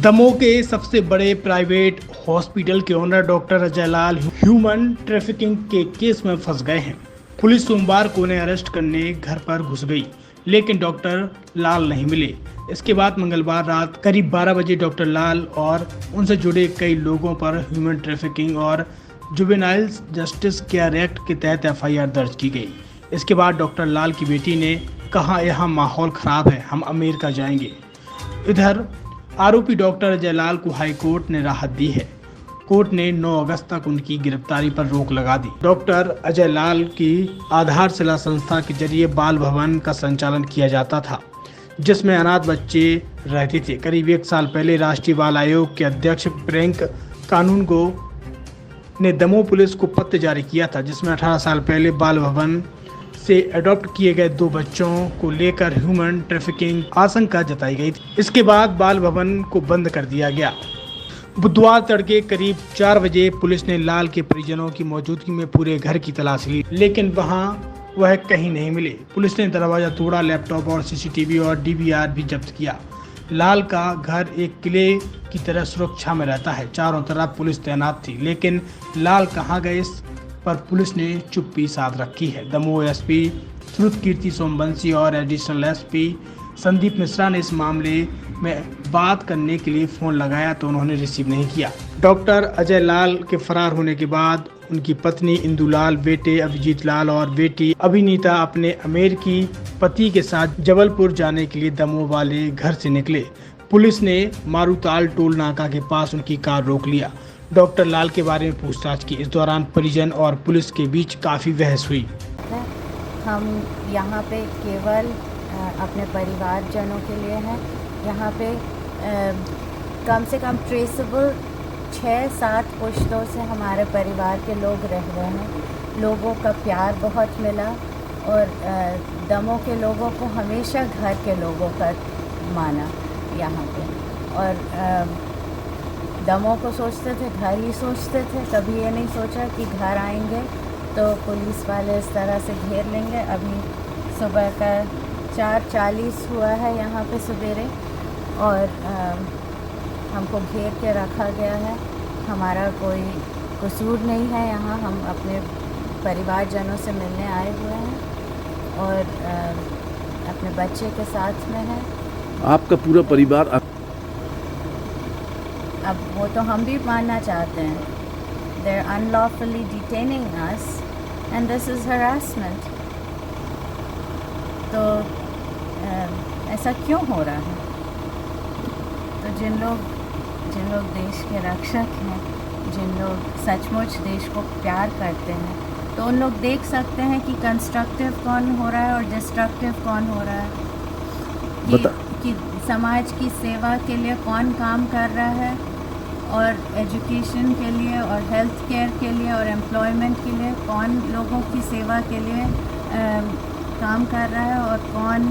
दमोह के सबसे बड़े प्राइवेट हॉस्पिटल के ओनर डॉक्टर अजय लाल ह्यूमन ट्रैफिकिंग के केस में फंस गए हैं। पुलिस सोमवार को उन्हें अरेस्ट करने घर पर घुस गई, लेकिन डॉक्टर लाल नहीं मिले। इसके बाद मंगलवार रात करीब 12 बजे डॉक्टर लाल और उनसे जुड़े कई लोगों पर ह्यूमन ट्रैफिकिंग और जुवेनाइल जस्टिस केयर एक्ट के तहत एफआईआर दर्ज की गई। इसके बाद डॉक्टर लाल की बेटी ने कहा, यहाँ माहौल खराब है, हम अमेरिका जाएंगे। इधर आरोपी डॉक्टर अजय लाल को हाई कोर्ट ने राहत दी है। कोर्ट ने 9 अगस्त तक उनकी गिरफ्तारी पर रोक लगा दी। डॉक्टर अजय लाल की आधारशिला संस्था के जरिए बाल भवन का संचालन किया जाता था, जिसमें अनाथ बच्चे रहते थे। करीब 1 साल पहले राष्ट्रीय बाल आयोग के अध्यक्ष प्रियंक कानूनगो ने दमोह पुलिस को पत्र जारी किया था, जिसमें 18 साल पहले बाल भवन से अडॉप्ट किए गए 2 बच्चों को लेकर ह्यूमन ट्रैफिकिंग आशंका जताई गई थी। इसके बाद बाल भवन को बंद कर दिया गया। बुधवार तड़के करीब 4 बजे पुलिस ने लाल के परिजनों की मौजूदगी में पूरे घर की तलाशी ली, लेकिन वहां वह कहीं नहीं मिले। पुलिस ने दरवाजा तोड़ा, लैपटॉप और सीसीटीवी और डीवीआर भी जब्त किया। लाल का घर एक किले की तरह सुरक्षा में रहता है। चारों तरफ पुलिस तैनात थी, लेकिन लाल कहाँ गए इस पर पुलिस ने चुप्पी साध रखी है। दमोह एसपी श्रुत कीर्ति सोमवंशी और एडिशनल एसपी संदीप मिश्रा ने इस मामले में बात करने के लिए फोन लगाया तो उन्होंने रिसीव नहीं किया। डॉक्टर अजय लाल के फरार होने के बाद उनकी पत्नी इंदु लाल, बेटे अभिजीत लाल और बेटी अभिनीता अपने अमेरिकी पति के साथ जबलपुर जाने के लिए दमोह वाले घर से निकले। पुलिस ने मारूताल टोल नाका के पास उनकी कार रोक लिया। डॉक्टर लाल के बारे में पूछताछ की। इस दौरान परिजन और पुलिस के बीच काफ़ी बहस हुई। हम यहाँ पे केवल अपने परिवारजनों के लिए हैं। यहाँ पे कम से कम ट्रेसेबल 6-7 पुश्तों से हमारे परिवार के लोग रह रहे हैं। लोगों का प्यार बहुत मिला और दमोह के लोगों को हमेशा घर के लोगों का माना यहाँ पे। और दमोह को सोचते थे, घर ही सोचते थे। कभी ये नहीं सोचा कि घर आएंगे तो पुलिस वाले इस तरह से घेर लेंगे। अभी सुबह का 4:40 हुआ है यहाँ पे सवेरे और हमको घेर के रखा गया है। हमारा कोई कसूर नहीं है। यहाँ हम अपने परिवारजनों से मिलने आए हुए हैं और अपने बच्चे के साथ में है। आपका पूरा परिवार अब वो तो हम भी मानना चाहते हैं। They are unlawfully detaining us and this is harassment। तो ऐसा क्यों हो रहा है? तो जिन लोग देश के रक्षक हैं, जिन लोग सचमुच देश को प्यार करते हैं, तो उन लोग देख सकते हैं कि कंस्ट्रक्टिव कौन हो रहा है और डिस्ट्रक्टिव कौन हो रहा है, कि समाज की सेवा के लिए कौन काम कर रहा है और एजुकेशन के लिए और हेल्थ केयर के लिए और एम्प्लॉयमेंट के लिए कौन लोगों की सेवा के लिए काम कर रहा है और कौन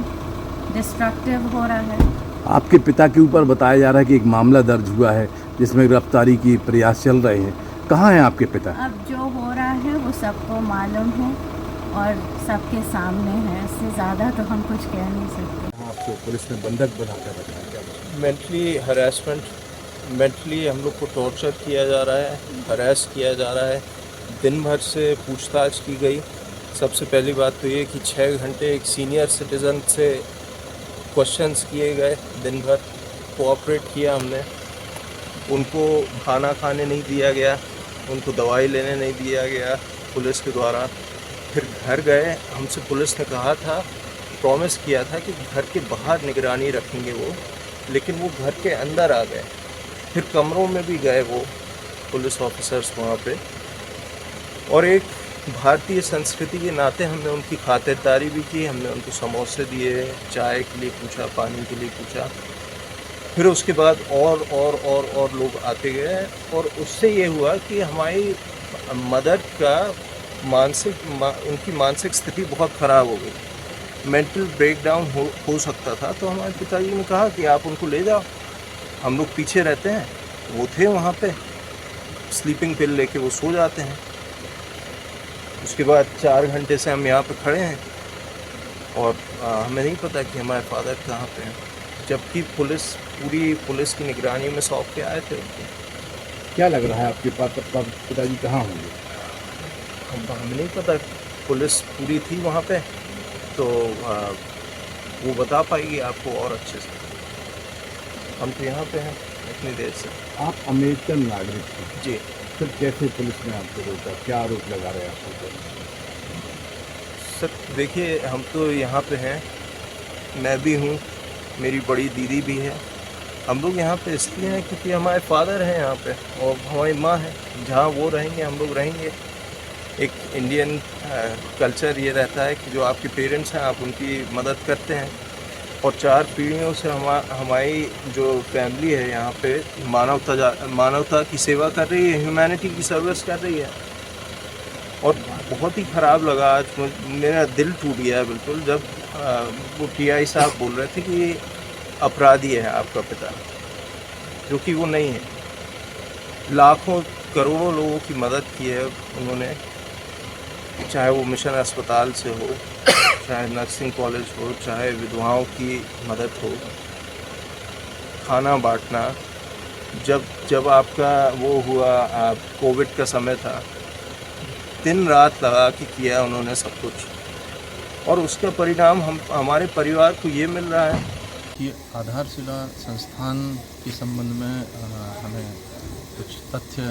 डिस्ट्रक्टिव हो रहा है। आपके पिता के ऊपर बताया जा रहा है कि एक मामला दर्ज हुआ है जिसमें गिरफ्तारी की प्रयास चल रहे हैं। कहाँ हैं आपके पिता? अब जो हो रहा है वो सबको मालूम है और सबके सामने है। इससे ज़्यादा तो हम कुछ कह नहीं सकते। आपको पुलिस ने बंधक बनाकर रखा है? मेंटली हरासमेंट, मेंटली हम लोग को टॉर्चर किया जा रहा है, हरास किया जा रहा है। दिन भर से पूछताछ की गई। सबसे पहली बात तो ये कि 6 घंटे एक सीनियर सिटीज़न से क्वेश्चंस किए गए। दिन भर कोऑपरेट किया हमने। उनको खाना खाने नहीं दिया गया, उनको दवाई लेने नहीं दिया गया पुलिस के द्वारा। फिर घर गए, हमसे पुलिस ने कहा था, प्रॉमिस किया था कि घर के बाहर निगरानी रखेंगे वो, लेकिन वो घर के अंदर आ गए। फिर कमरों में भी गए वो पुलिस ऑफिसर्स वहाँ पे, और एक भारतीय संस्कृति के नाते हमने उनकी खातिरदारी भी की। हमने उनको समोसे दिए, चाय के लिए पूछा, पानी के लिए पूछा। फिर उसके बाद और लोग आते गए और उससे ये हुआ कि हमारी मदर का उनकी मानसिक स्थिति बहुत ख़राब हो गई। मेंटल ब्रेकडाउन हो सकता था। तो हमारे पिताजी ने कहा कि आप उनको ले जाओ, हम लोग पीछे रहते हैं। वो थे वहाँ पे, स्लीपिंग पिल लेके वो सो जाते हैं। उसके बाद 4 घंटे से हम यहाँ पे खड़े हैं और हमें नहीं पता कि हमारे फादर कहाँ पे हैं, जबकि पुलिस पूरी पुलिस की निगरानी में सौंप के आए थे उनको। क्या लग रहा है आपके पिताजी कहाँ होंगे? हमें नहीं पता, पुलिस पूरी थी वहाँ पे, तो वो बता पाएगी आपको और अच्छे से। हम तो यहाँ पे हैं इतनी देर से। आप अमेरिकन नागरिक हैं, जी फिर कैसे पुलिस ने आपको रोका? क्या आरोप लगा रहे हैं आप पर? सर देखिए, हम तो यहाँ पे हैं, मैं भी हूँ, मेरी बड़ी दीदी भी है। हम लोग यहाँ पे इसलिए हैं क्योंकि हमारे फादर हैं यहाँ पे और हमारी माँ है। जहाँ वो रहेंगे हम लोग रहेंगे। एक इंडियन कल्चर ये रहता है कि जो आपके पेरेंट्स हैं आप उनकी मदद करते हैं, और 4 पीढ़ियों से हमारी जो फैमिली है यहाँ पे मानवता की सेवा कर रही है, ह्यूमैनिटी की सर्विस कर रही है। और बहुत ही ख़राब लगा आज, मेरा दिल टूट गया बिल्कुल जब वो टीआई साहब बोल रहे थे कि अपराधी है आपका पिता, जो कि वो नहीं है। लाखों करोड़ों लोगों की मदद की है उन्होंने, चाहे वो मिशन अस्पताल से हो, चाहे नर्सिंग कॉलेज हो, चाहे विधवाओं की मदद हो, खाना बांटना। जब आपका वो हुआ, कोविड का समय था, दिन रात लगा के किया उन्होंने सब कुछ, और उसका परिणाम हमारे परिवार को ये मिल रहा है। कि आधारशिला संस्थान के संबंध में हमें कुछ तथ्य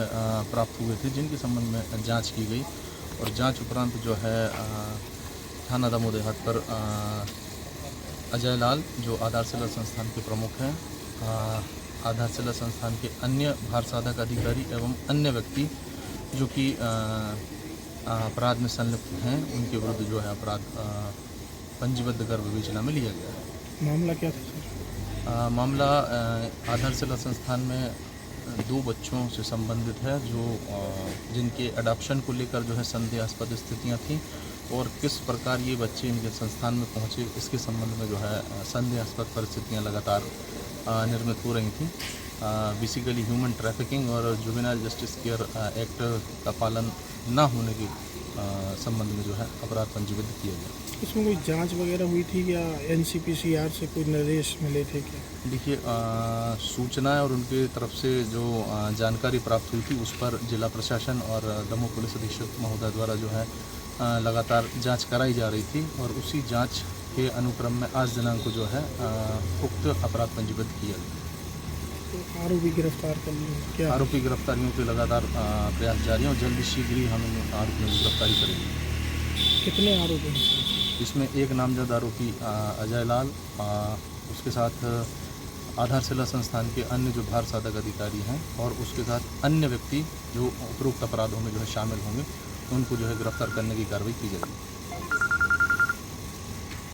प्राप्त हुए थे, जिनके संबंध में जांच की गई, और जांच उपरांत जो है थाना दामोदेहाट पर अजय लाल, जो आधारशिला संस्थान के प्रमुख हैं, आधारशिला संस्थान के अन्य भार साधक अधिकारी एवं अन्य व्यक्ति जो कि अपराध में संलिप्त हैं, उनके विरुद्ध जो है अपराध पंजीबद्ध कर विवेचना में लिया गया है। मामला क्या था सर? मामला आधारशिला संस्थान में 2 बच्चों से संबंधित है, जो जिनके अडॉप्शन को लेकर जो है संदेहास्पद स्थितियां थीं, और किस प्रकार ये बच्चे इनके संस्थान में पहुंचे, इसके संबंध में जो है संदेहास्पद परिस्थितियां लगातार निर्मित हो रही थीं। बेसिकली ह्यूमन ट्रैफिकिंग और जुवेनाइल जस्टिस केयर एक्ट का पालन न होने के संबंध में जो है अपराध पंजीबद्ध किया गया। इसमें कोई जांच वगैरह हुई थी या एनसीपीसीआर से कोई निर्देश मिले थे क्या? देखिए, सूचनाएं और उनके तरफ से जो जानकारी प्राप्त हुई थी, उस पर जिला प्रशासन और दमोह पुलिस अधीक्षक महोदय द्वारा जो है लगातार जांच कराई जा रही थी, और उसी जांच के अनुक्रम में आज दिनांक को जो है उक्त अपराध पंजीबद्ध किया गया। तो आरोपी गिरफ्तार कर लिए क्या? आरोपी गिरफ्तारियों के लगातार प्रयास जारी हैं, और जल्द शीघ्र ही हम इन आरोपियों की गिरफ्तारी करेंगे। कितने आरोपी हैं? इसमें एक नामजद आरोपी अजय लाल, उसके साथ आधारशिला संस्थान के अन्य जो भार साधक अधिकारी हैं, और उसके साथ अन्य व्यक्ति जो उपरोक्त अपराधों में जो है शामिल होंगे, उनको जो है गिरफ्तार करने की कार्रवाई की जाएगी।